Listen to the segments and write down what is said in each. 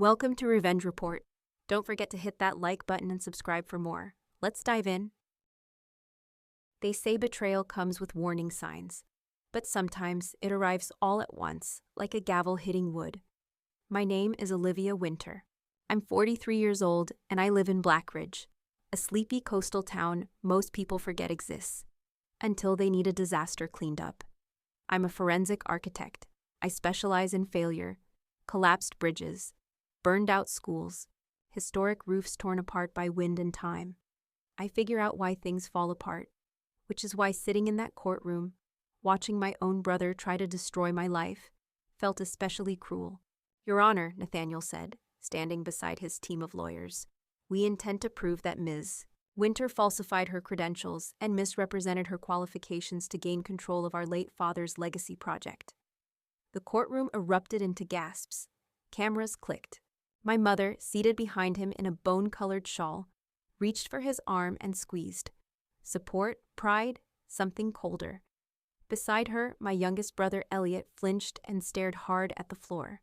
Welcome to Revenge Report. Don't forget to hit that like button and subscribe for more. Let's dive in. They say betrayal comes with warning signs, but sometimes it arrives all at once, like a gavel hitting wood. My name is Olivia Winter. I'm 43 years old and I live in Blackridge, a sleepy coastal town most people forget exists, until they need a disaster cleaned up. I'm a forensic architect. I specialize in failure, collapsed bridges, burned-out schools, historic roofs torn apart by wind and time. I figure out why things fall apart, which is why sitting in that courtroom, watching my own brother try to destroy my life, felt especially cruel. Your Honor, Nathaniel said, standing beside his team of lawyers, we intend to prove that Ms. Winter falsified her credentials and misrepresented her qualifications to gain control of our late father's legacy project. The courtroom erupted into gasps. Cameras clicked. My mother, seated behind him in a bone-colored shawl, reached for his arm and squeezed. Support, pride, something colder. Beside her, my youngest brother Elliot flinched and stared hard at the floor.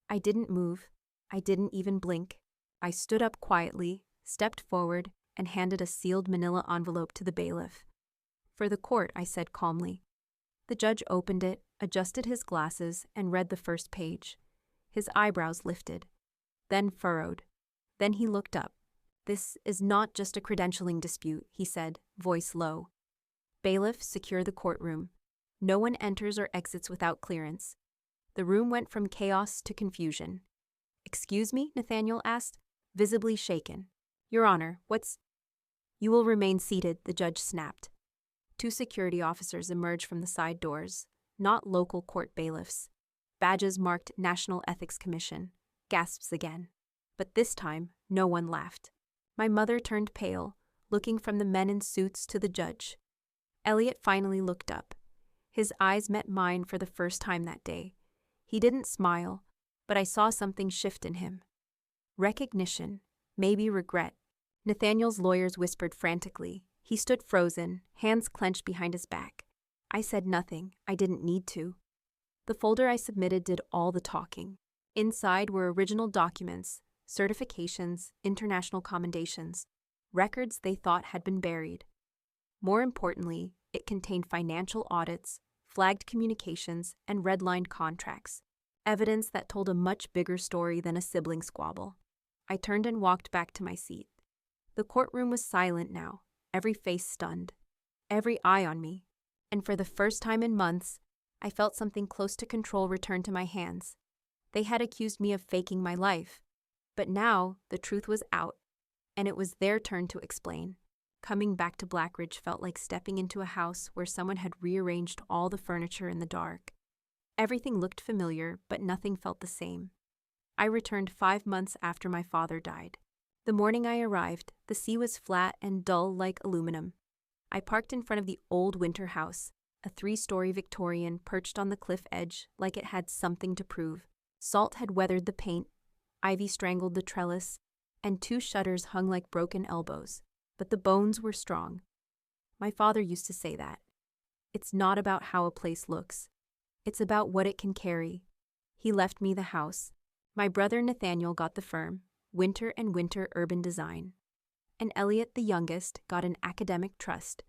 I didn't move. I didn't even blink. I stood up quietly, stepped forward, and handed a sealed manila envelope to the bailiff. For the court, I said calmly. The judge opened it, adjusted his glasses, and read the first page. His eyebrows lifted, then furrowed. Then he looked up. This is not just a credentialing dispute, he said, voice low. Bailiff, secure the courtroom. No one enters or exits without clearance. The room went from chaos to confusion. Excuse me, Nathaniel asked, visibly shaken. Your Honor, what's... You will remain seated, the judge snapped. Two security officers emerged from the side doors, not local court bailiffs. Badges marked National Ethics Commission. Gasps again. But this time, no one laughed. My mother turned pale, looking from the men in suits to the judge. Elliot finally looked up. His eyes met mine for the first time that day. He didn't smile, but I saw something shift in him. Recognition, maybe regret. Nathaniel's lawyers whispered frantically. He stood frozen, hands clenched behind his back. I said nothing. I didn't need to. The folder I submitted did all the talking. Inside were original documents, certifications, international commendations, records they thought had been buried. More importantly, it contained financial audits, flagged communications, and redlined contracts, evidence that told a much bigger story than a sibling squabble. I turned and walked back to my seat. The courtroom was silent now, every face stunned, every eye on me, and for the first time in months, I felt something close to control return to my hands. They had accused me of faking my life, but now the truth was out, and it was their turn to explain. Coming back to Blackridge felt like stepping into a house where someone had rearranged all the furniture in the dark. Everything looked familiar, but nothing felt the same. I returned 5 months after my father died. The morning I arrived, the sea was flat and dull like aluminum. I parked in front of the old winter house, a 3-story Victorian perched on the cliff edge like it had something to prove. Salt had weathered the paint, ivy strangled the trellis, and 2 shutters hung like broken elbows, but the bones were strong. My father used to say that. It's not about how a place looks. It's about what it can carry. He left me the house. My brother Nathaniel got the firm, Winter & Winter Urban Design. And Elliot, the youngest, got an academic trust,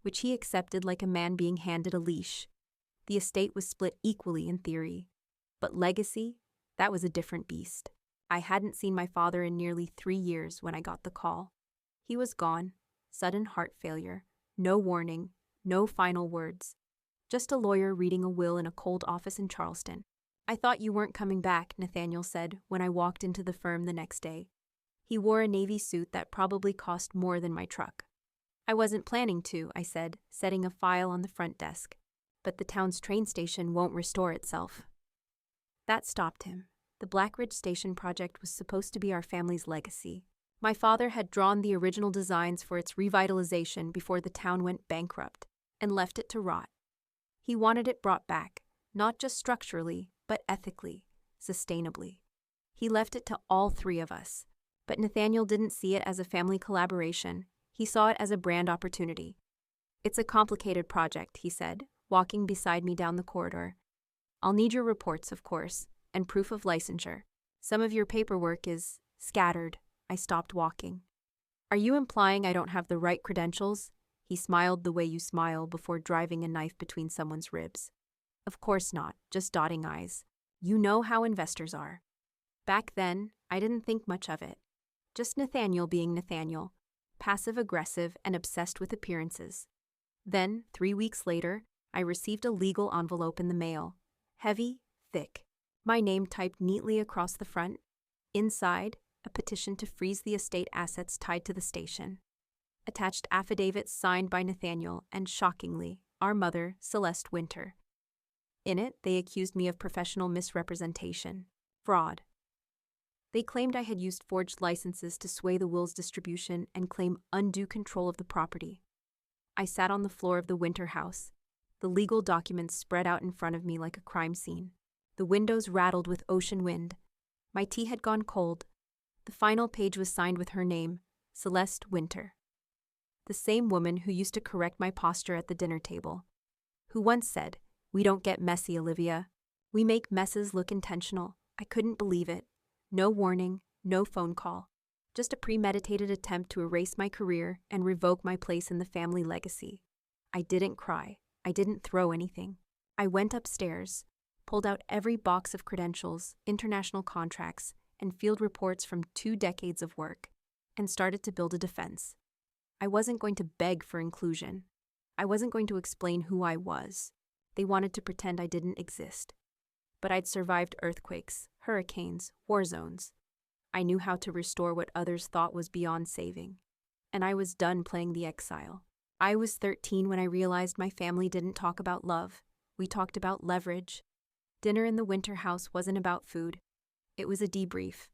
which he accepted like a man being handed a leash. The estate was split equally in theory. But legacy, that was a different beast. I hadn't seen my father in nearly 3 years when I got the call. He was gone, sudden heart failure, no warning, no final words. Just a lawyer reading a will in a cold office in Charleston. I thought you weren't coming back, Nathaniel said when I walked into the firm the next day. He wore a navy suit that probably cost more than my truck. I wasn't planning to, I said, setting a file on the front desk. But the town's train station won't restore itself. That stopped him. The Blackridge Station project was supposed to be our family's legacy. My father had drawn the original designs for its revitalization before the town went bankrupt and left it to rot. He wanted it brought back, not just structurally, but ethically, sustainably. He left it to all 3 of us. But Nathaniel didn't see it as a family collaboration. He saw it as a brand opportunity. It's a complicated project, he said, walking beside me down the corridor. I'll need your reports, of course, and proof of licensure. Some of your paperwork is scattered. I stopped walking. Are you implying I don't have the right credentials? He smiled the way you smile before driving a knife between someone's ribs. Of course not, just dotting I's. You know how investors are. Back then, I didn't think much of it. Just Nathaniel being Nathaniel, passive-aggressive and obsessed with appearances. Then, 3 weeks later, I received a legal envelope in the mail. Heavy, thick. My name typed neatly across the front. Inside, a petition to freeze the estate assets tied to the station. Attached affidavits signed by Nathaniel and, shockingly, our mother, Celeste Winter. In it, they accused me of professional misrepresentation, fraud. They claimed I had used forged licenses to sway the will's distribution and claim undue control of the property. I sat on the floor of the Winter house, the legal documents spread out in front of me like a crime scene. The windows rattled with ocean wind. My tea had gone cold. The final page was signed with her name, Celeste Winter. The same woman who used to correct my posture at the dinner table. Who once said, "We don't get messy, Olivia. We make messes look intentional." I couldn't believe it. No warning, no phone call. Just a premeditated attempt to erase my career and revoke my place in the family legacy. I didn't cry. I didn't throw anything. I went upstairs, pulled out every box of credentials, international contracts, and field reports from 2 decades of work, and started to build a defense. I wasn't going to beg for inclusion. I wasn't going to explain who I was. They wanted to pretend I didn't exist. But I'd survived earthquakes, hurricanes, war zones. I knew how to restore what others thought was beyond saving. And I was done playing the exile. I was 13 when I realized my family didn't talk about love. We talked about leverage. Dinner in the Winter house wasn't about food. It was a debrief.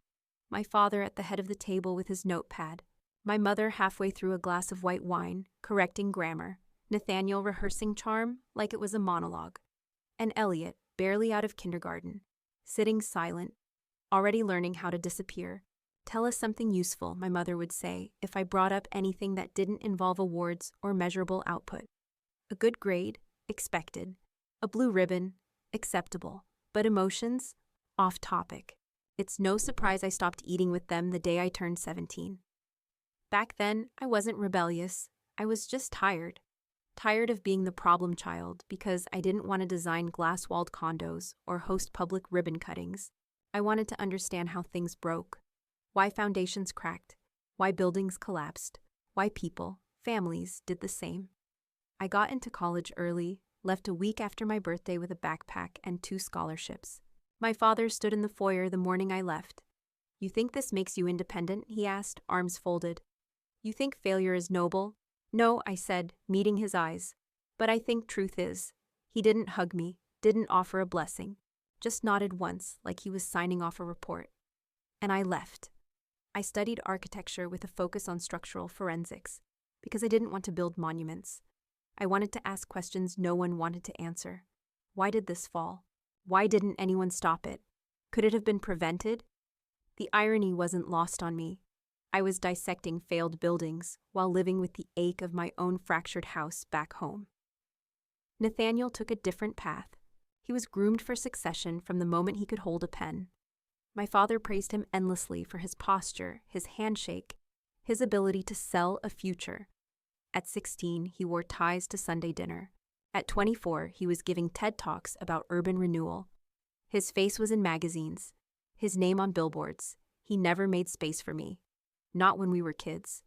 My father at the head of the table with his notepad. My mother halfway through a glass of white wine, correcting grammar. Nathaniel rehearsing charm like it was a monologue. And Elliot, barely out of kindergarten, sitting silent, already learning how to disappear. "Tell us something useful," my mother would say if I brought up anything that didn't involve awards or measurable output. A good grade, expected. A blue ribbon, acceptable. But emotions, off topic. It's no surprise I stopped eating with them the day I turned 17. Back then, I wasn't rebellious. I was just tired. Tired of being the problem child because I didn't want to design glass-walled condos or host public ribbon cuttings. I wanted to understand how things broke. Why foundations cracked. Why buildings collapsed. Why people, families, did the same. I got into college early, left a week after my birthday with a backpack and 2 scholarships. My father stood in the foyer the morning I left. "You think this makes you independent?" he asked, arms folded. "You think failure is noble?" "No," I said, meeting his eyes. "But I think truth is." He didn't hug me, didn't offer a blessing, just nodded once like he was signing off a report. And I left. I studied architecture with a focus on structural forensics, because I didn't want to build monuments. I wanted to ask questions no one wanted to answer. Why did this fall? Why didn't anyone stop it? Could it have been prevented? The irony wasn't lost on me. I was dissecting failed buildings while living with the ache of my own fractured house back home. Nathaniel took a different path. He was groomed for succession from the moment he could hold a pen. My father praised him endlessly for his posture, his handshake, his ability to sell a future. At 16, he wore ties to Sunday dinner. At 24, he was giving TED Talks about urban renewal. His face was in magazines, his name on billboards. He never made space for me. Not when we were kids.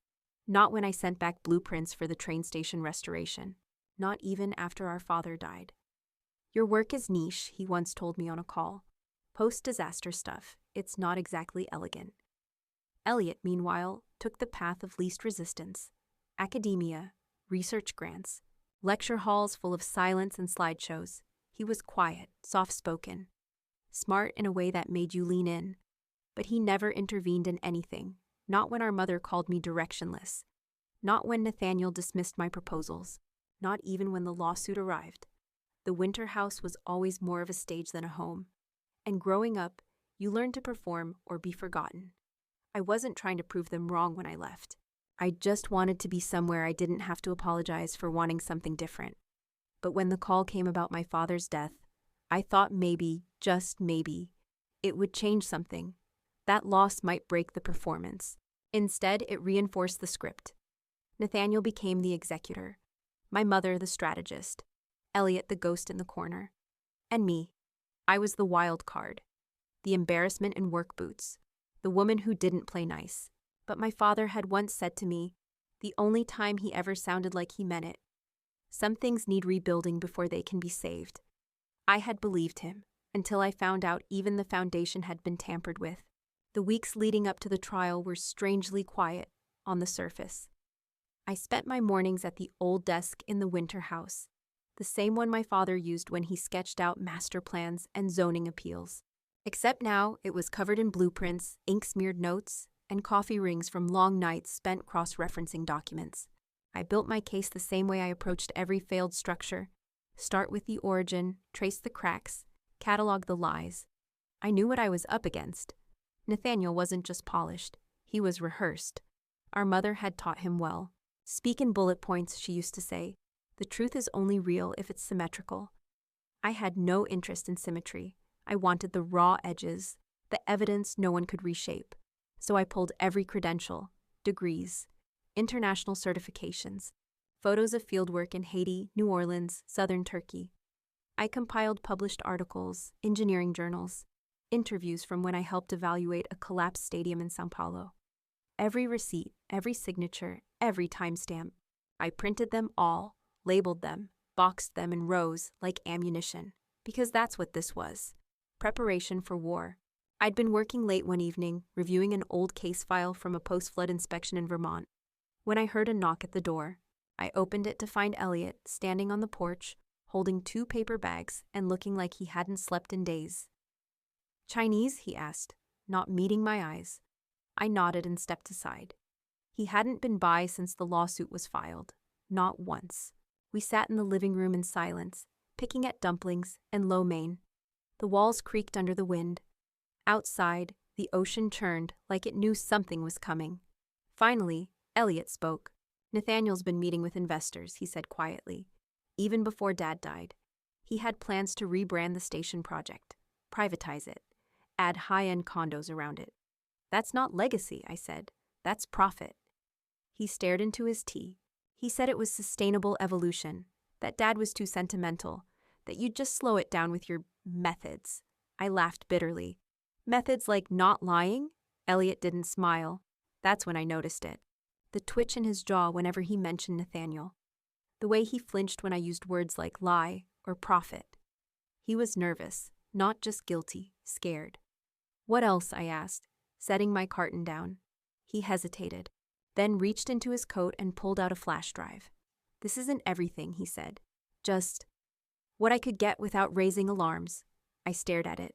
Not when I sent back blueprints for the train station restoration. Not even after our father died. "Your work is niche," he once told me on a call. "Post-disaster stuff. It's not exactly elegant." Elliot, meanwhile, took the path of least resistance. Academia, research grants, lecture halls full of silence and slideshows. He was quiet, soft-spoken, smart in a way that made you lean in. But he never intervened in anything, not when our mother called me directionless, not when Nathaniel dismissed my proposals, not even when the lawsuit arrived. The Winter house was always more of a stage than a home. And growing up, you learn to perform or be forgotten. I wasn't trying to prove them wrong when I left. I just wanted to be somewhere I didn't have to apologize for wanting something different. But when the call came about my father's death, I thought maybe, just maybe, it would change something. That loss might break the performance. Instead, it reinforced the script. Nathaniel became the executor, my mother the strategist, Elliot the ghost in the corner, and me. I was the wild card, the embarrassment in work boots, the woman who didn't play nice. But my father had once said to me, the only time he ever sounded like he meant it, some things need rebuilding before they can be saved. I had believed him, until I found out even the foundation had been tampered with. The weeks leading up to the trial were strangely quiet on the surface. I spent my mornings at the old desk in the Winter House, the same one my father used when he sketched out master plans and zoning appeals. Except now it was covered in blueprints, ink-smeared notes, and coffee rings from long nights spent cross-referencing documents. I built my case the same way I approached every failed structure. Start with the origin, trace the cracks, catalog the lies. I knew what I was up against. Nathaniel wasn't just polished, he was rehearsed. Our mother had taught him well. Speak in bullet points, she used to say. The truth is only real if it's symmetrical. I had no interest in symmetry. I wanted the raw edges, the evidence no one could reshape. So I pulled every credential, degrees, international certifications, photos of fieldwork in Haiti, New Orleans, southern Turkey. I compiled published articles, engineering journals, interviews from when I helped evaluate a collapsed stadium in São Paulo. Every receipt, every signature, every timestamp. I printed them all, labeled them, boxed them in rows like ammunition, because that's what this was. Preparation for war. I'd been working late one evening, reviewing an old case file from a post-flood inspection in Vermont, when I heard a knock at the door. I opened it to find Elliot standing on the porch, holding 2 paper bags and looking like he hadn't slept in days. Chinese? He asked, not meeting my eyes. I nodded and stepped aside. He hadn't been by since the lawsuit was filed. Not once. We sat in the living room in silence, picking at dumplings and lo mein. The walls creaked under the wind. Outside, the ocean churned like it knew something was coming. Finally, Elliot spoke. Nathaniel's been meeting with investors, he said quietly. Even before Dad died, he had plans to rebrand the station project, privatize it, add high-end condos around it. That's not legacy, I said. That's profit. He stared into his tea. He said it was sustainable evolution, that Dad was too sentimental, that you'd just slow it down with your methods. I laughed bitterly. Methods like not lying? Elliot didn't smile. That's when I noticed it. The twitch in his jaw whenever he mentioned Nathaniel. The way he flinched when I used words like lie or profit. He was nervous, not just guilty, scared. What else? I asked, setting my carton down. He hesitated, then reached into his coat and pulled out a flash drive. This isn't everything, he said. Just what I could get without raising alarms. I stared at it.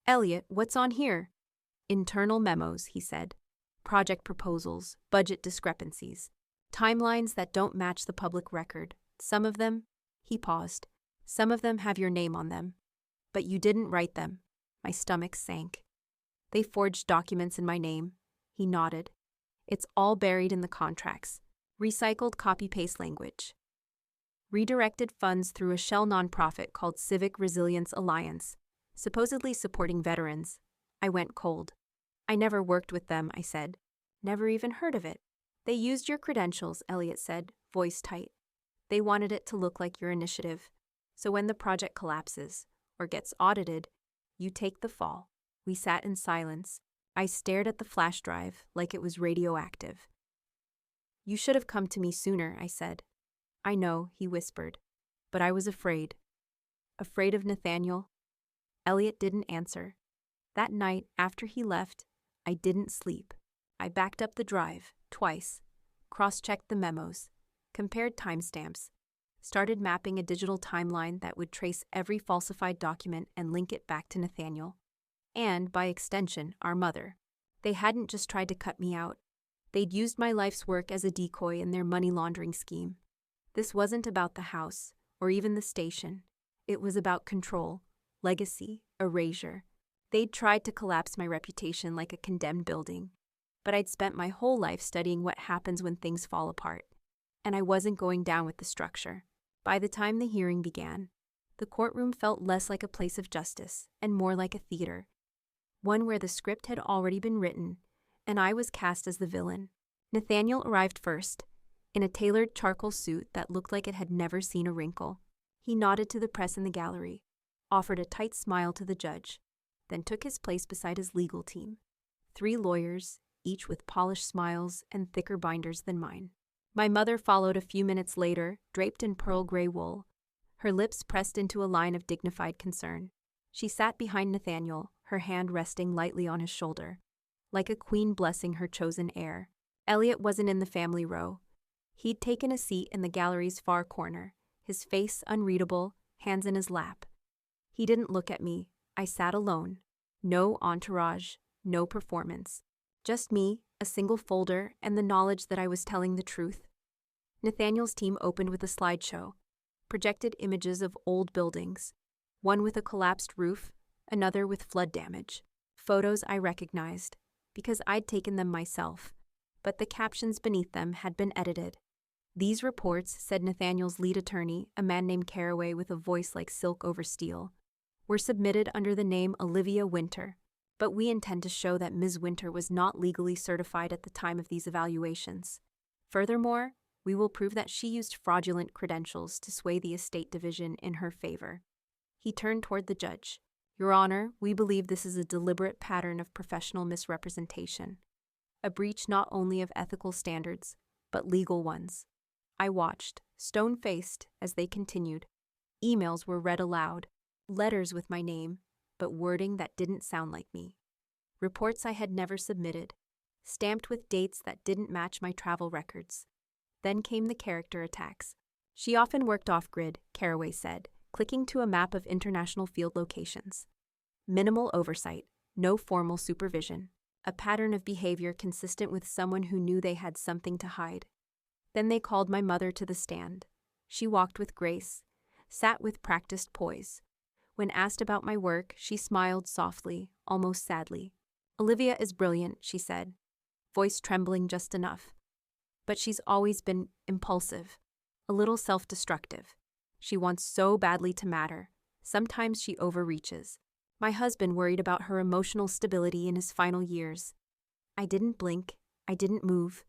Elliot, what's on here? Internal memos, he said. Project proposals, budget discrepancies, timelines that don't match the public record. Some of them, he paused, some of them have your name on them. But you didn't write them. My stomach sank. They forged documents in my name. He nodded. It's all buried in the contracts. Recycled copy-paste language. Redirected funds through a shell nonprofit called Civic Resilience Alliance, supposedly supporting veterans. I went cold. I never worked with them, I said. Never even heard of it. They used your credentials, Elliot said, voice tight. They wanted it to look like your initiative. So when the project collapses, or gets audited, you take the fall. We sat in silence. I stared at the flash drive like it was radioactive. You should have come to me sooner, I said. I know, he whispered, but I was afraid. Afraid of Nathaniel? Elliot didn't answer. That night, after he left, I didn't sleep. I backed up the drive, twice, cross-checked the memos, compared timestamps, started mapping a digital timeline that would trace every falsified document and link it back to Nathaniel. And, by extension, our mother. They hadn't just tried to cut me out. They'd used my life's work as a decoy in their money laundering scheme. This wasn't about the house, or even the station. It was about control, legacy, erasure. They'd tried to collapse my reputation like a condemned building. But I'd spent my whole life studying what happens when things fall apart. And I wasn't going down with the structure. By the time the hearing began, the courtroom felt less like a place of justice and more like a theater. one where the script had already been written, and I was cast as the villain. Nathaniel arrived first, in a tailored charcoal suit that looked like it had never seen a wrinkle. He nodded to the press in the gallery, offered a tight smile to the judge, then took his place beside his legal team. 3 lawyers, each with polished smiles and thicker binders than mine. My mother followed a few minutes later, draped in pearl gray wool, her lips pressed into a line of dignified concern. She sat behind Nathaniel, her hand resting lightly on his shoulder, like a queen blessing her chosen heir. Elliot wasn't in the family row. He'd taken a seat in the gallery's far corner, his face unreadable, hands in his lap. He didn't look at me. I sat alone. No entourage, no performance. Just me, a single folder, and the knowledge that I was telling the truth. Nathaniel's team opened with a slideshow, projected images of old buildings, one with a collapsed roof, another with flood damage. Photos I recognized, because I'd taken them myself, but the captions beneath them had been edited. These reports, said Nathaniel's lead attorney, a man named Caraway with a voice like silk over steel, were submitted under the name Olivia Winter, but we intend to show that Ms. Winter was not legally certified at the time of these evaluations. Furthermore, we will prove that she used fraudulent credentials to sway the estate division in her favor. He turned toward the judge. Your Honor, we believe this is a deliberate pattern of professional misrepresentation, a breach not only of ethical standards, but legal ones. I watched, stone-faced, as they continued. Emails were read aloud, letters with my name, but wording that didn't sound like me. Reports I had never submitted, stamped with dates that didn't match my travel records. Then came the character attacks. She often worked off-grid, Caraway said, clicking to a map of international field locations. Minimal oversight, no formal supervision, a pattern of behavior consistent with someone who knew they had something to hide. Then they called my mother to the stand. She walked with grace, sat with practiced poise. When asked about my work, she smiled softly, almost sadly. Olivia is brilliant, she said, voice trembling just enough. But she's always been impulsive, a little self-destructive. She wants so badly to matter. Sometimes she overreaches. My husband worried about her emotional stability in his final years. I didn't blink, I didn't move,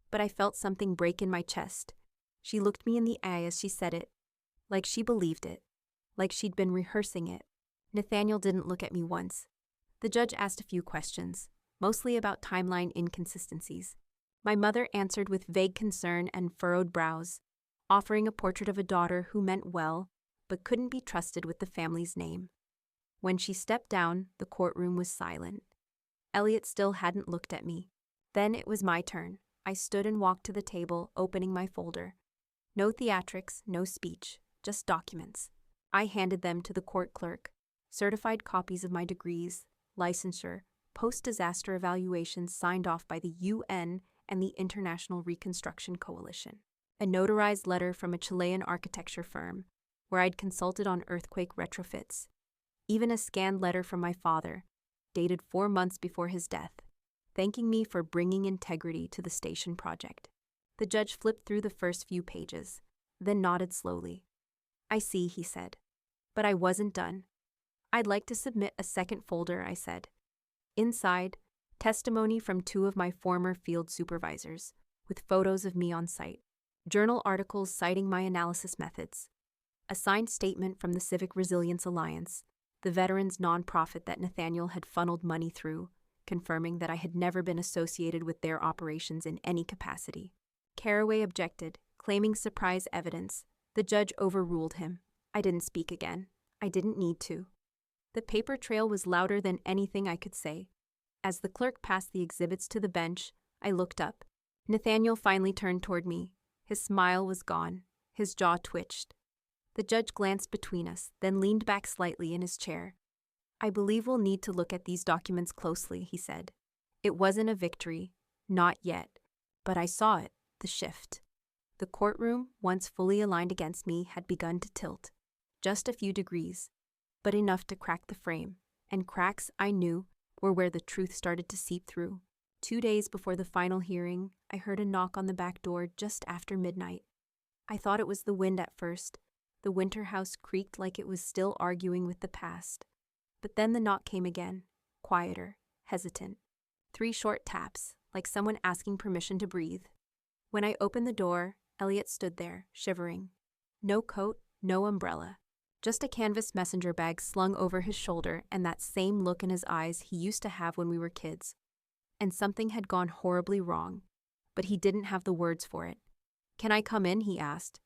but I felt something break in my chest. She looked me in the eye as she said it, like she believed it, like she'd been rehearsing it. Nathaniel didn't look at me once. The judge asked a few questions, mostly about timeline inconsistencies. My mother answered with vague concern and furrowed brows, offering a portrait of a daughter who meant well, but couldn't be trusted with the family's name. When she stepped down, the courtroom was silent. Elliot still hadn't looked at me. Then it was my turn. I stood and walked to the table, opening my folder. No theatrics, no speech, just documents. I handed them to the court clerk, certified copies of my degrees, licensure, post-disaster evaluations signed off by the UN and the International Reconstruction Coalition, a notarized letter from a Chilean architecture firm where I'd consulted on earthquake retrofits, even a scanned letter from my father, dated 4 months before his death, thanking me for bringing integrity to the station project. The judge flipped through the first few pages, then nodded slowly. I see, he said. But I wasn't done. I'd like to submit a second folder, I said. Inside, testimony from 2 of my former field supervisors, with photos of me on site, journal articles citing my analysis methods, a signed statement from the Civic Resilience Alliance, the veterans nonprofit that Nathaniel had funneled money through, confirming that I had never been associated with their operations in any capacity. Caraway objected, claiming surprise evidence. The judge overruled him. I didn't speak again. I didn't need to. The paper trail was louder than anything I could say. As the clerk passed the exhibits to the bench, I looked up. Nathaniel finally turned toward me. His smile was gone. His jaw twitched. The judge glanced between us, then leaned back slightly in his chair. I believe we'll need to look at these documents closely, he said. It wasn't a victory. Not yet. But I saw it, the shift. The courtroom, once fully aligned against me, had begun to tilt. Just a few degrees, but enough to crack the frame. And cracks, I knew, were where the truth started to seep through. 2 days before the final hearing, I heard a knock on the back door just after midnight. I thought it was the wind at first. The winter house creaked like it was still arguing with the past. But then the knock came again, quieter, hesitant. 3 short taps, like someone asking permission to breathe. When I opened the door, Elliot stood there, shivering. No coat, no umbrella. Just a canvas messenger bag slung over his shoulder and that same look in his eyes he used to have when we were kids. And something had gone horribly wrong, but he didn't have the words for it. "Can I come in?" he asked.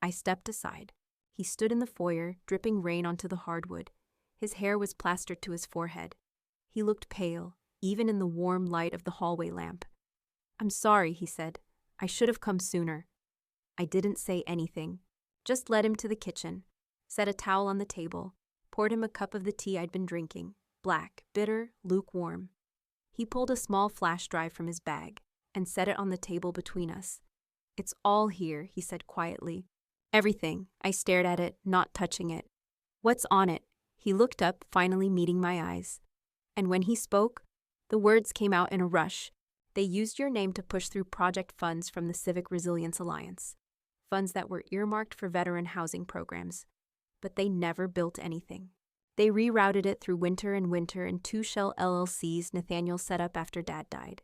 I stepped aside. He stood in the foyer, dripping rain onto the hardwood. His hair was plastered to his forehead. He looked pale, even in the warm light of the hallway lamp. "I'm sorry," he said. "I should have come sooner." I didn't say anything, just led him to the kitchen, set a towel on the table, poured him a cup of the tea I'd been drinking, black, bitter, lukewarm. He pulled a small flash drive from his bag and set it on the table between us. "It's all here," he said quietly. "Everything." I stared at it, not touching it. "What's on it?" He looked up, finally meeting my eyes. And when he spoke, the words came out in a rush. "They used your name to push through project funds from the Civic Resilience Alliance, funds that were earmarked for veteran housing programs. But they never built anything. They rerouted it through Winter and Winter and 2 shell LLCs Nathaniel set up after Dad died.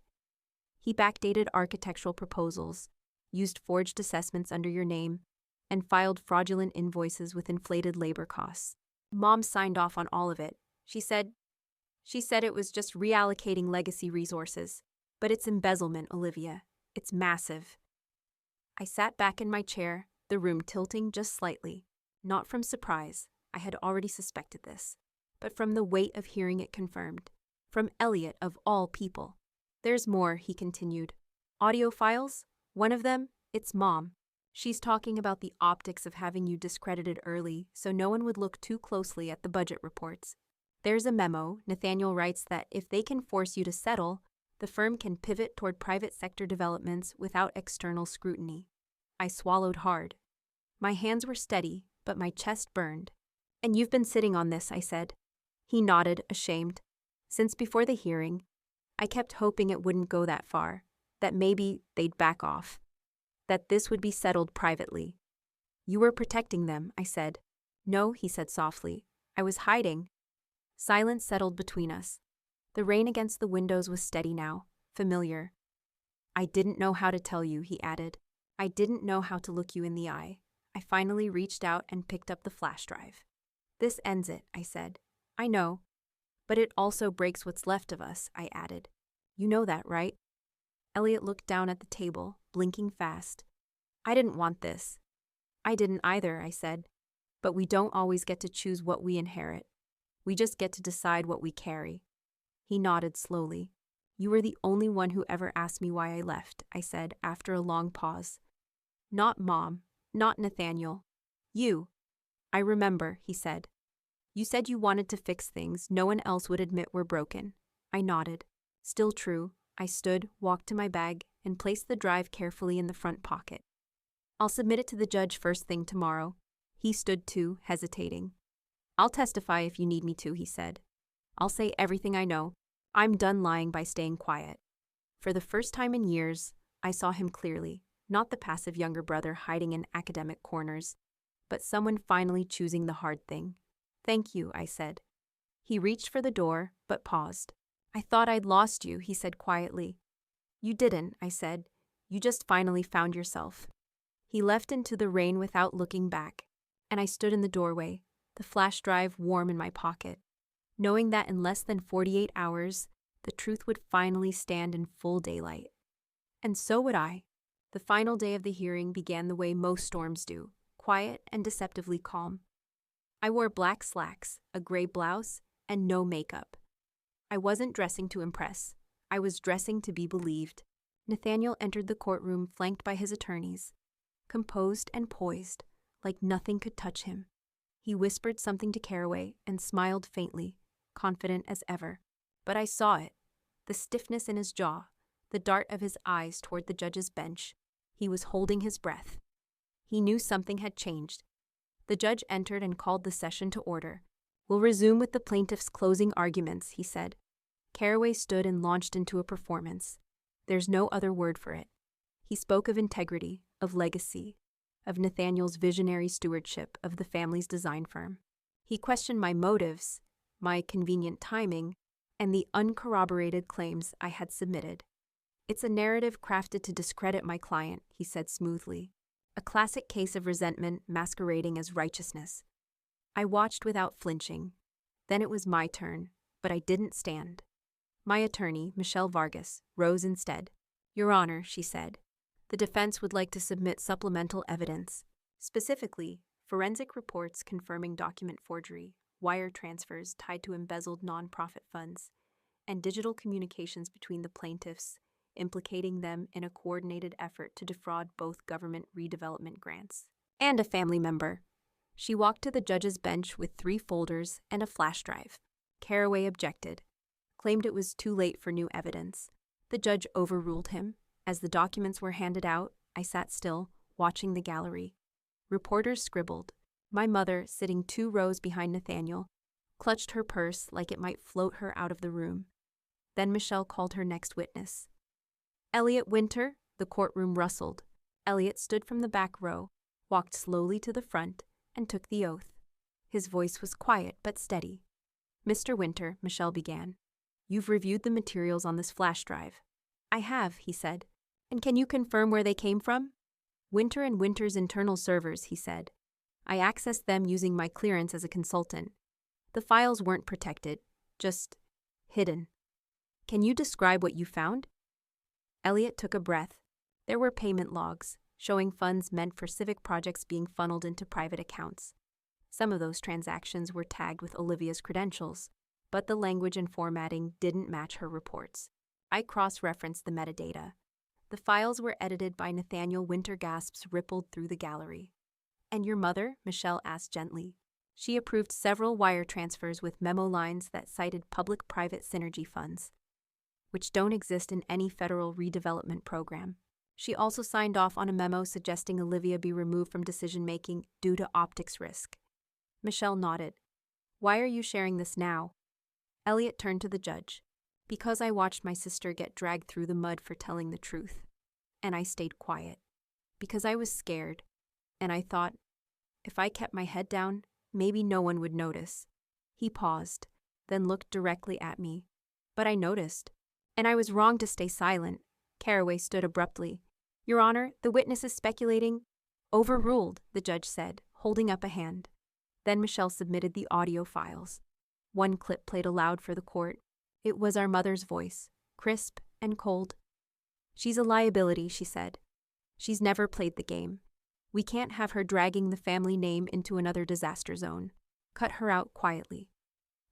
He backdated architectural proposals, used forged assessments under your name, and filed fraudulent invoices with inflated labor costs. Mom signed off on all of it. She said it was just reallocating legacy resources. But it's embezzlement, Olivia. It's massive." I sat back in my chair, the room tilting just slightly. Not from surprise, I had already suspected this, but from the weight of hearing it confirmed. From Elliot, of all people. "There's more," he continued. "Audio files? One of them? It's Mom. She's talking about the optics of having you discredited early so no one would look too closely at the budget reports. There's a memo. Nathaniel writes that if they can force you to settle, the firm can pivot toward private sector developments without external scrutiny." I swallowed hard. My hands were steady, but my chest burned. "And you've been sitting on this," I said. He nodded, ashamed. "Since before the hearing, I kept hoping it wouldn't go that far, that maybe they'd back off, that this would be settled privately." "You were protecting them," I said. "No," he said softly. "I was hiding." Silence settled between us. The rain against the windows was steady now, familiar. "I didn't know how to tell you," he added. "I didn't know how to look you in the eye." I finally reached out and picked up the flash drive. "This ends it," I said. "I know. But it also breaks what's left of us," I added. "You know that, right?" Elliot looked down at the table, blinking fast. "I didn't want this." "I didn't either," I said. "But we don't always get to choose what we inherit. We just get to decide what we carry." He nodded slowly. "You were the only one who ever asked me why I left," I said after a long pause. "Not Mom, not Nathaniel. You." "I remember," he said. "You said you wanted to fix things no one else would admit were broken." I nodded. Still true. I stood, walked to my bag, and placed the drive carefully in the front pocket. "I'll submit it to the judge first thing tomorrow." He stood too, hesitating. "I'll testify if you need me to," he said. "I'll say everything I know. I'm done lying by staying quiet." For the first time in years, I saw him clearly, not the passive younger brother hiding in academic corners, but someone finally choosing the hard thing. "Thank you," I said. He reached for the door, but paused. "I thought I'd lost you," he said quietly. "You didn't," I said. "You just finally found yourself." He left into the rain without looking back, and I stood in the doorway, the flash drive warm in my pocket, knowing that in less than 48 hours, the truth would finally stand in full daylight. And so would I. The final day of the hearing began the way most storms do, quiet and deceptively calm. I wore black slacks, a gray blouse, and no makeup. I wasn't dressing to impress. I was dressing to be believed. Nathaniel entered the courtroom flanked by his attorneys, composed and poised, like nothing could touch him. He whispered something to Caraway and smiled faintly, confident as ever. But I saw it, the stiffness in his jaw, the dart of his eyes toward the judge's bench. He was holding his breath. He knew something had changed. The judge entered and called the session to order. "We'll resume with the plaintiff's closing arguments," he said. Caraway stood and launched into a performance. There's no other word for it. He spoke of integrity, of legacy, of Nathaniel's visionary stewardship of the family's design firm. He questioned my motives, my convenient timing, and the uncorroborated claims I had submitted. It's a narrative crafted to discredit my client, he said smoothly. A classic case of resentment masquerading as righteousness. I watched without flinching. Then it was my turn, but I didn't stand. My attorney, Michelle Vargas, rose instead. Your Honor, she said, the defense would like to submit supplemental evidence, specifically forensic reports confirming document forgery, wire transfers tied to embezzled nonprofit funds, and digital communications between the plaintiffs, implicating them in a coordinated effort to defraud both government redevelopment grants and a family member. She walked to the judge's bench with 3 folders and a flash drive. Caraway objected, claimed it was too late for new evidence. The judge overruled him. As the documents were handed out, I sat still, watching the gallery. Reporters scribbled. My mother, sitting 2 rows behind Nathaniel, clutched her purse like it might float her out of the room. Then Michelle called her next witness. Elliot Winter. The courtroom rustled. Elliot stood from the back row, walked slowly to the front, and took the oath. His voice was quiet but steady. Mr. Winter, Michelle began, you've reviewed the materials on this flash drive. I have, he said. And can you confirm where they came from? Winter and Winter's internal servers, he said. I accessed them using my clearance as a consultant. The files weren't protected, just hidden. Can you describe what you found? Elliot took a breath. There were payment logs, showing funds meant for civic projects being funneled into private accounts. Some of those transactions were tagged with Olivia's credentials, but the language and formatting didn't match her reports. I cross-referenced the metadata. The files were edited by Nathaniel. Winter. Gasps rippled through the gallery. And your mother? Michelle asked gently. She approved several wire transfers with memo lines that cited public-private synergy funds, which don't exist in any federal redevelopment program. She also signed off on a memo suggesting Olivia be removed from decision-making due to optics risk. Michelle nodded. Why are you sharing this now? Elliot turned to the judge. Because I watched my sister get dragged through the mud for telling the truth. And I stayed quiet. Because I was scared. And I thought, if I kept my head down, maybe no one would notice. He paused, then looked directly at me. But I noticed. And I was wrong to stay silent. Caraway stood abruptly. Your Honor, the witness is speculating. Overruled, the judge said, holding up a hand. Then Michelle submitted the audio files. One clip played aloud for the court. It was our mother's voice, crisp and cold. She's a liability, she said. She's never played the game. We can't have her dragging the family name into another disaster zone. Cut her out quietly.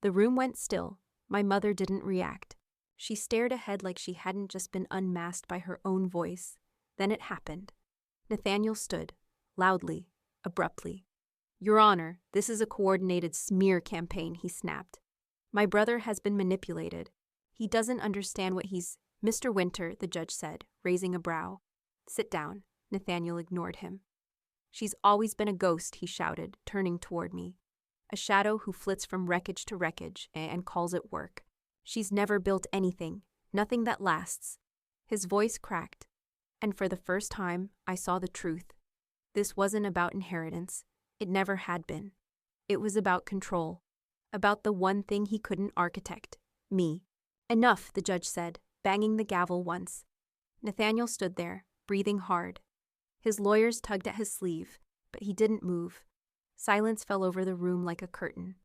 The room went still. My mother didn't react. She stared ahead like she hadn't just been unmasked by her own voice. Then it happened. Nathaniel stood, loudly, abruptly. Your Honor, this is a coordinated smear campaign, he snapped. My brother has been manipulated. He doesn't understand what he's... Mr. Winter, the judge said, raising a brow. Sit down. Nathaniel ignored him. She's always been a ghost, he shouted, turning toward me. A shadow who flits from wreckage to wreckage and calls it work. She's never built anything, nothing that lasts. His voice cracked, and for the first time, I saw the truth. This wasn't about inheritance. It never had been. It was about control. About the one thing he couldn't architect, me. Enough, the judge said, banging the gavel once. Nathaniel stood there, breathing hard. His lawyers tugged at his sleeve, but he didn't move. Silence fell over the room like a curtain.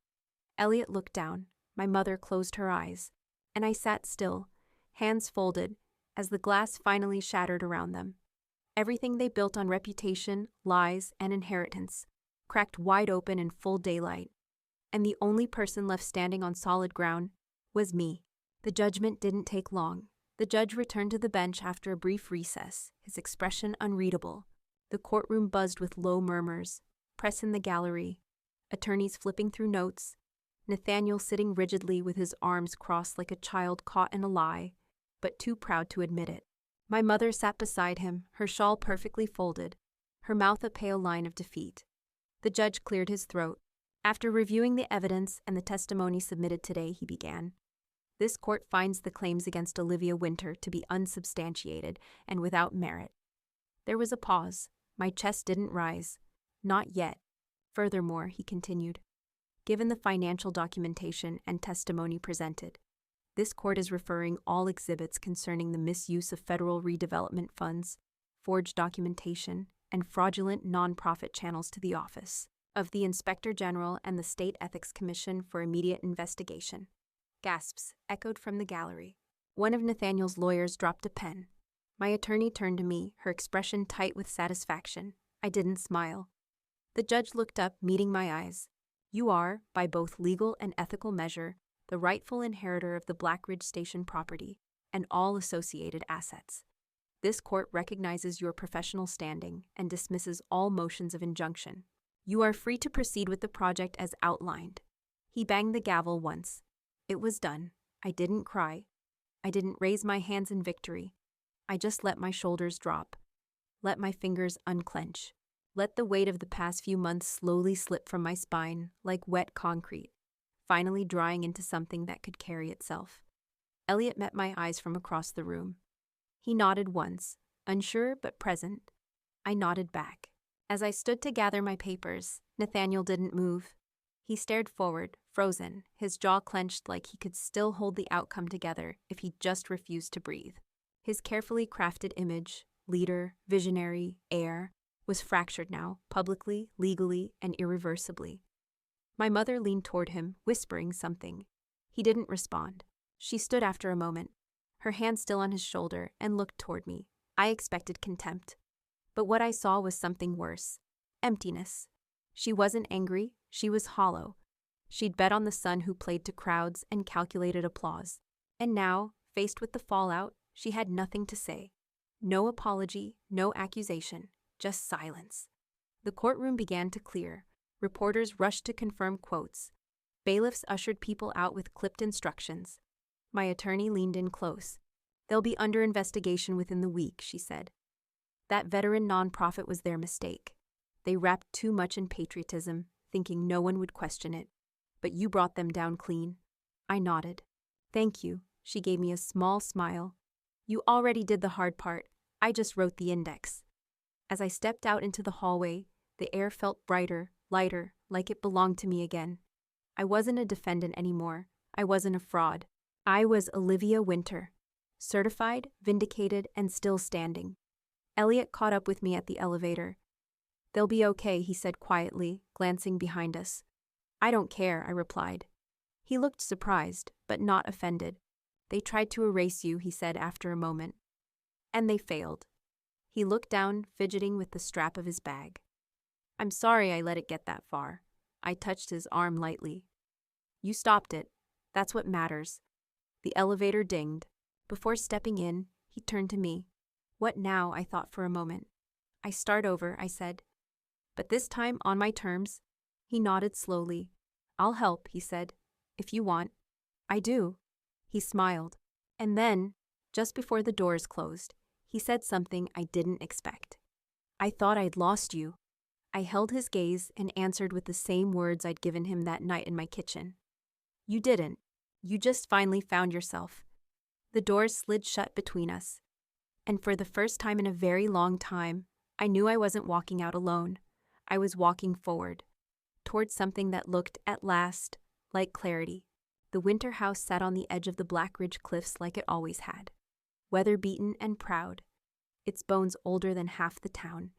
Elliot looked down. My mother closed her eyes, and I sat still, hands folded, as the glass finally shattered around them. Everything they built on reputation, lies, and inheritance cracked wide open in full daylight. And the only person left standing on solid ground was me. The judgment didn't take long. The judge returned to the bench after a brief recess, his expression unreadable. The courtroom buzzed with low murmurs, press in the gallery, attorneys flipping through notes, Nathaniel sitting rigidly with his arms crossed like a child caught in a lie, but too proud to admit it. My mother sat beside him, her shawl perfectly folded, her mouth a pale line of defeat. The judge cleared his throat. After reviewing the evidence and the testimony submitted today, he began. This court finds the claims against Olivia Winter to be unsubstantiated and without merit. There was a pause. My chest didn't rise. Not yet. Furthermore, he continued, given the financial documentation and testimony presented, This court is referring all exhibits concerning the misuse of federal redevelopment funds, forged documentation, and fraudulent nonprofit channels to the office of the Inspector General and the State Ethics Commission for immediate investigation. Gasps echoed from the gallery. One of Nathaniel's lawyers dropped a pen. My attorney turned to me, her expression tight with satisfaction. I didn't smile. The judge looked up, meeting my eyes. You are, by both legal and ethical measure, the rightful inheritor of the Black Ridge Station property and all associated assets. This court recognizes your professional standing and dismisses all motions of injunction. You are free to proceed with the project as outlined. He banged the gavel once. It was done. I didn't cry. I didn't raise my hands in victory. I just let my shoulders drop. Let my fingers unclench. Let the weight of the past few months slowly slip from my spine like wet concrete, finally drying into something that could carry itself. Elliot met my eyes from across the room. He nodded once, unsure but present. I nodded back. As I stood to gather my papers, Nathaniel didn't move. He stared forward, frozen, his jaw clenched like he could still hold the outcome together if he just refused to breathe. His carefully crafted image, leader, visionary, heir, was fractured now, publicly, legally, and irreversibly. My mother leaned toward him, whispering something. He didn't respond. She stood after a moment, her hand still on his shoulder, and looked toward me. I expected contempt. But what I saw was something worse. Emptiness. She wasn't angry, she was hollow. She'd bet on the son who played to crowds and calculated applause. And now, faced with the fallout, she had nothing to say. No apology, no accusation, just silence. The courtroom began to clear. Reporters rushed to confirm quotes. Bailiffs ushered people out with clipped instructions. My attorney leaned in close. They'll be under investigation within the week, she said. That veteran nonprofit was their mistake. They wrapped too much in patriotism, thinking no one would question it. But you brought them down clean. I nodded. Thank you. She gave me a small smile. You already did the hard part. I just wrote the index. As I stepped out into the hallway, the air felt brighter, lighter, like it belonged to me again. I wasn't a defendant anymore. I wasn't a fraud. I was Olivia Winter. Certified, vindicated, and still standing. Elliot caught up with me at the elevator. They'll be okay, he said quietly, glancing behind us. I don't care, I replied. He looked surprised, but not offended. They tried to erase you, he said after a moment. And they failed. He looked down, fidgeting with the strap of his bag. I'm sorry I let it get that far. I touched his arm lightly. You stopped it. That's what matters. The elevator dinged. Before stepping in, he turned to me. What now? I thought for a moment. I start over, I said. But this time on my terms. He nodded slowly. I'll help, he said. If you want. I do. He smiled. And then, just before the doors closed, he said something I didn't expect. I thought I'd lost you. I held his gaze and answered with the same words I'd given him that night in my kitchen. You didn't. You just finally found yourself. The doors slid shut between us. And for the first time in a very long time, I knew I wasn't walking out alone. I was walking forward, towards something that looked, at last, like clarity. The Winter house sat on the edge of the Black Ridge cliffs like it always had. Weather-beaten and proud, its bones older than half the town,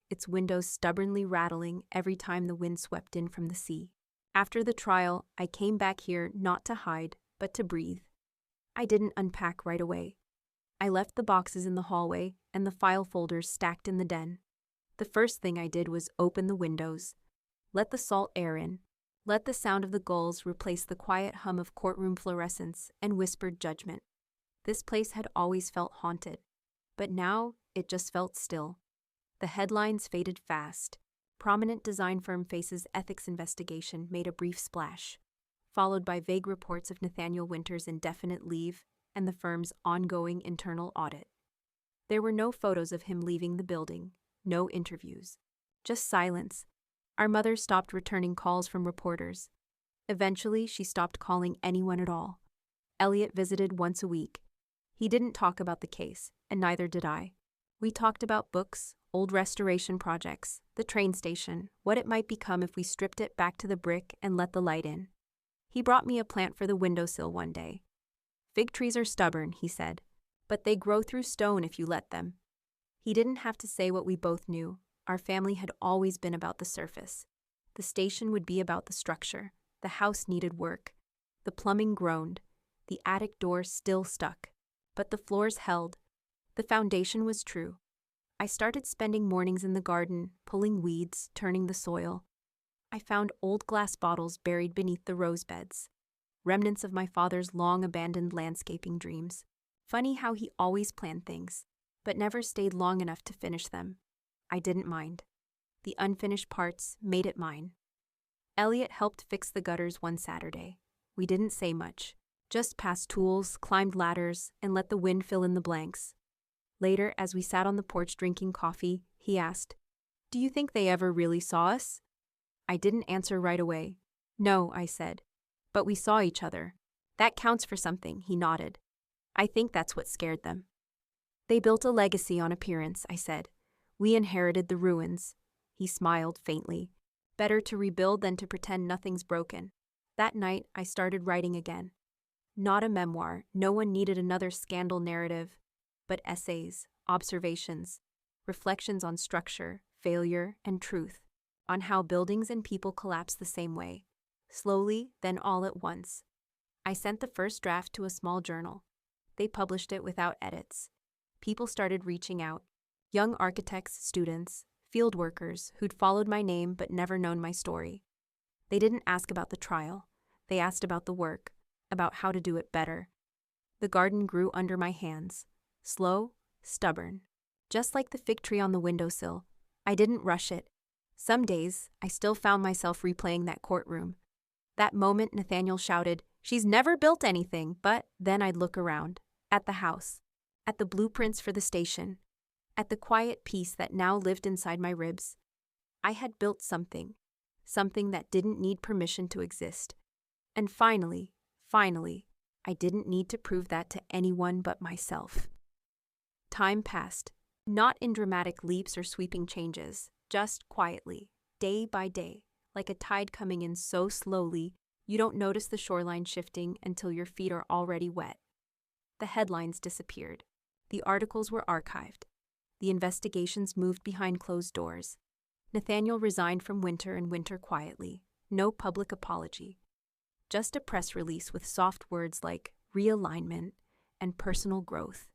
its windows stubbornly rattling every time the wind swept in from the sea. After the trial, I came back here not to hide, but to breathe. I didn't unpack right away. I left the boxes in the hallway and the file folders stacked in the den. The first thing I did was open the windows, let the salt air in, let the sound of the gulls replace the quiet hum of courtroom fluorescence and whispered judgment. This place had always felt haunted, but now it just felt still. The headlines faded fast. Prominent design firm faces ethics investigation made a brief splash, followed by vague reports of Nathaniel Winter's indefinite leave and the firm's ongoing internal audit. There were no photos of him leaving the building, no interviews, just silence. Our mother stopped returning calls from reporters. Eventually, she stopped calling anyone at all. Elliot visited once a week. He didn't talk about the case, and neither did I. We talked about books, old restoration projects, the train station, what it might become if we stripped it back to the brick and let the light in. He brought me a plant for the windowsill one day. Fig trees are stubborn, he said, but they grow through stone if you let them. He didn't have to say what we both knew. Our family had always been about the surface. The station would be about the structure. The house needed work. The plumbing groaned. The attic door still stuck. But the floors held. The foundation was true. I started spending mornings in the garden, pulling weeds, turning the soil. I found old glass bottles buried beneath the rose beds, remnants of my father's long-abandoned landscaping dreams. Funny how he always planned things, but never stayed long enough to finish them. I didn't mind. The unfinished parts made it mine. Elliot helped fix the gutters one Saturday. We didn't say much, just passed tools, climbed ladders, and let the wind fill in the blanks. Later, as we sat on the porch drinking coffee, he asked, "Do you think they ever really saw us?" I didn't answer right away. "No," I said. "But we saw each other. That counts for something," he nodded. "I think that's what scared them." "They built a legacy on appearance," I said. "We inherited the ruins." He smiled faintly. "Better to rebuild than to pretend nothing's broken." That night, I started writing again. Not a memoir, no one needed another scandal narrative, but essays, observations, reflections on structure, failure, and truth, on how buildings and people collapse the same way, slowly, then all at once. I sent the first draft to a small journal. They published it without edits. People started reaching out. Young architects, students, field workers who'd followed my name but never known my story. They didn't ask about the trial. They asked about the work, about how to do it better. The garden grew under my hands. Slow, stubborn. Just like the fig tree on the windowsill, I didn't rush it. Some days, I still found myself replaying that courtroom. That moment Nathaniel shouted, "She's never built anything," but then I'd look around, at the house, at the blueprints for the station, at the quiet peace that now lived inside my ribs. I had built something that didn't need permission to exist. And finally, I didn't need to prove that to anyone but myself. Time passed, not in dramatic leaps or sweeping changes, just quietly, day by day, like a tide coming in so slowly you don't notice the shoreline shifting until your feet are already wet. The headlines disappeared. The articles were archived. The investigations moved behind closed doors. Nathaniel resigned from Winter and Winter quietly. No public apology. Just a press release with soft words like realignment and personal growth.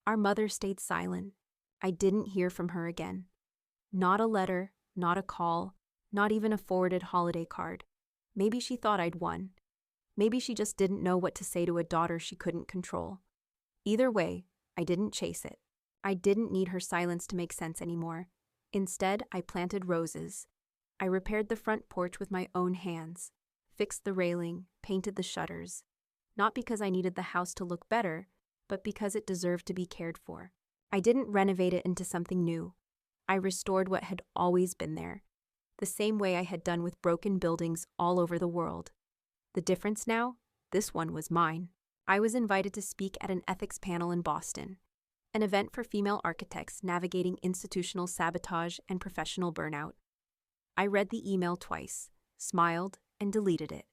Our mother stayed silent. I didn't hear from her again. Not a letter, not a call, not even a forwarded holiday card. Maybe she thought I'd won. Maybe she just didn't know what to say to a daughter she couldn't control. Either way, I didn't chase it. I didn't need her silence to make sense anymore. Instead, I planted roses. I repaired the front porch with my own hands, fixed the railing, painted the shutters. Not because I needed the house to look better, but because it deserved to be cared for. I didn't renovate it into something new. I restored what had always been there, the same way I had done with broken buildings all over the world. The difference now? This one was mine. I was invited to speak at an ethics panel in Boston, an event for female architects navigating institutional sabotage and professional burnout. I read the email twice, smiled, and deleted it.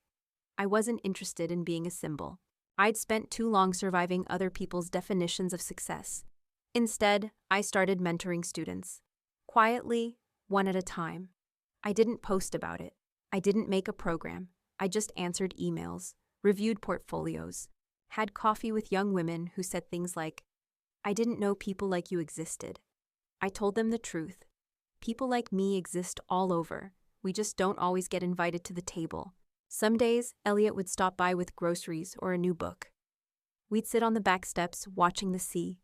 I wasn't interested in being a symbol. I'd spent too long surviving other people's definitions of success. Instead, I started mentoring students. Quietly, one at a time. I didn't post about it. I didn't make a program. I just answered emails, reviewed portfolios, had coffee with young women who said things like, "I didn't know people like you existed." I told them the truth. People like me exist all over. We just don't always get invited to the table. Some days, Elliot would stop by with groceries or a new book. We'd sit on the back steps watching the sea,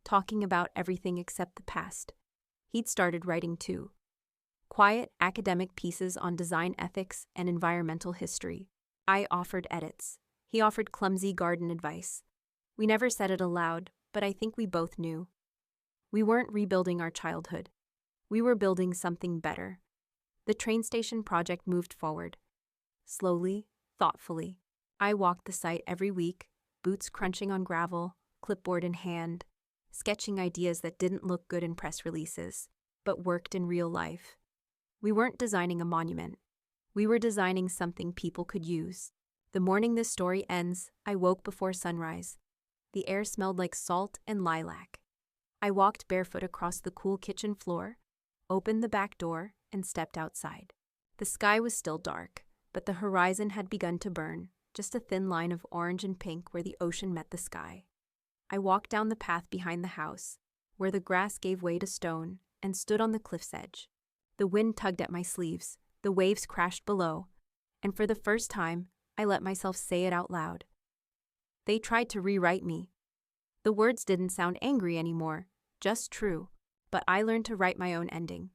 talking about everything except the past. He'd started writing too. Quiet, academic pieces on design ethics and environmental history. I offered edits. He offered clumsy garden advice. We never said it aloud, but I think we both knew. We weren't rebuilding our childhood. We were building something better. The train station project moved forward. Slowly, thoughtfully. I walked the site every week, boots crunching on gravel, clipboard in hand, sketching ideas that didn't look good in press releases, but worked in real life. We weren't designing a monument. We were designing something people could use. The morning this story ends, I woke before sunrise. The air smelled like salt and lilac. I walked barefoot across the cool kitchen floor, opened the back door, and stepped outside. The sky was still dark, but the horizon had begun to burn, just a thin line of orange and pink where the ocean met the sky. I walked down the path behind the house, where the grass gave way to stone, and stood on the cliff's edge. The wind tugged at my sleeves, the waves crashed below, and for the first time, I let myself say it out loud. They tried to rewrite me. The words didn't sound angry anymore, just true, but I learned to write my own ending.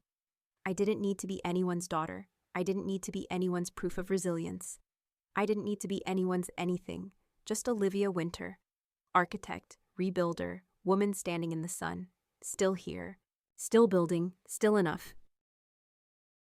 I didn't need to be anyone's daughter. I didn't need to be anyone's proof of resilience. I didn't need to be anyone's anything, just Olivia Winter, architect, rebuilder, woman standing in the sun, still here, still building, still enough,